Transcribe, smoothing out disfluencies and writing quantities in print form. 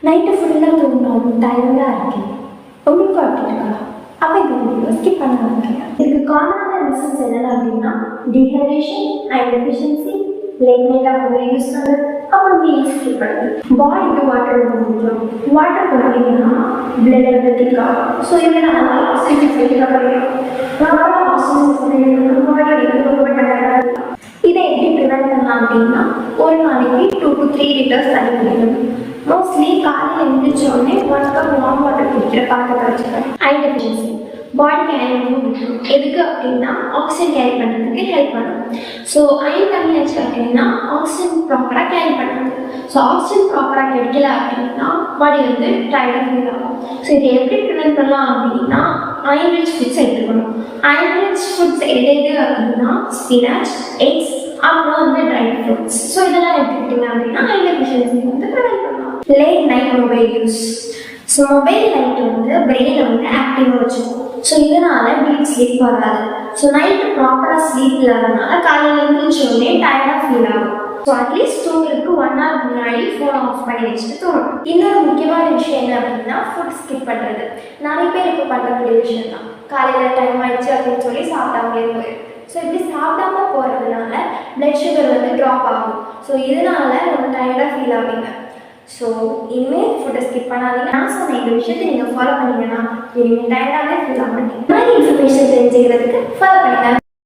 Night ஃபுல்லாக தூங்கணும் டயர்டாக இருக்கேன். உங்களுக்கு அப்படி இருக்கா? அப்போ இந்த வீடியோ ஸ்கிப் பண்ணாதீங்க. இதுக்கு காமனான ரீசன்ஸ் என்னென்ன அப்படின்னா டீஹைட்ரேஷன், அயர்ன் டெஃபிஷியன்சி, லேட் நைட்டாக மொபைல் யூஸ் பண்ணுறது, அப்புறம் மீல்ஸ் ஸ்கிப் பண்ணுறது. பாடிக்கு வாட்டர் ரொம்ப முக்கியம். வாட்டர் பார்த்தீங்கன்னா பிளட் எலக்ட்ரிக் ஆகும். ஸோ இதனால் ஆக்சிஜன் கிடைக்கும். இதை எப்படி ப்ரிவென்ட் பண்ணலாம் அப்படின்னா ஒரு நாளைக்கு 2 to 3 லிட்டர்ஸ் தண்ணி குடிக்கணும். மோஸ்ட்லி காலையில் எழுந்திரிச்சோடனே 1 கப் வார்ம் வாட்டர் குடிக்கிற பழக்கத்தை வச்சுக்கணும். அயர்ன் டெஃபிஷியன்சி பாடி அயர்ன் ரொம்ப முக்கியம். எதுக்கு அப்படின்னா ஆக்சிஜன் கேரி பண்ணுறதுக்கு ஹெல்ப் பண்ணும். ஸோ அயர்ன் கம்மியாச்சு அப்படின்னா ஆக்சிஜன் ப்ராப்பராக கேரி பண்ணுறது. ஸோ ஆக்சிஜன் ப்ராப்பராக கிடைக்கல அப்படின்னா பாடி வந்து டயர்டாக ஃபீல் ஆகும். ஸோ இதை எப்படி ப்ரிவென்ட் பண்ணலாம் அப்படின்னா அயர்ன் ரிச் ஃபுட்ஸ் எடுத்துக்கணும். அயர்ன் ரிச் ஃபுட்ஸ் எது அப்படின்னா ஸ்பினாச், எக்ஸ், அப்புறம் வந்து ட்ரை ஃப்ரூட்ஸ். ஸோ இதெல்லாம் எடுத்துக்கிட்டிங்க அப்படின்னா அயர்ன் டெஃபிஷியன்சி வந்து ப்ரிவென்ட் பண்ணலாம். Late night mobile use. So mobile light வந்து பிரெயினை வந்து ஆக்டிவாக வச்சுக்கும். ஸோ இதனால் டீப் ஸ்லீப் வராது. ஸோ நைட்டு ப்ராப்பராக ஸ்லீப் இல்லாதனால காலையில் எழுந்திரிச்சோடனே டயர்டாக ஃபீல் ஆகும். ஸோ அட்லீஸ்ட் தூங்குறதுக்கு 1 hour முன்னாடி ஃபோன் ஆஃப் பண்ணி வச்சுட்டு தூங்கணும். இன்னொரு முக்கியமான விஷயம் என்ன அப்படின்னா ஃபுட் ஸ்கிப் பண்ணுறது. நிறைய பேர் இப்போ பண்ணக்கூடிய விஷயம் தான். காலையில் டைம் ஆயிடுச்சு அப்படின்னு சொல்லி சாப்பிடாமலே போயிடும். ஸோ இப்படி சாப்பிடாம போகிறதுனால பிளட் சுகர் வந்து ட்ராப் ஆகும். ஸோ இதனால நம்ம டயர்டாக ஃபீல் ஆவீங்க. ஸோ இனிமேல் ஃபுட்டை ஸ்கிப் பண்ணாதீங்க. நான் சொன்ன இந்த விஷயத்தை நீங்கள் ஃபாலோ பண்ணிங்கன்னா இனிமேல் டயர்டாகவே ஃபீல் ஆக மாட்டீங்க. இந்த மாதிரி இன்ஃபர்மேஷன் தெரிஞ்சுக்கிறதுக்கு ஃபாலோ பண்ணுங்கள்.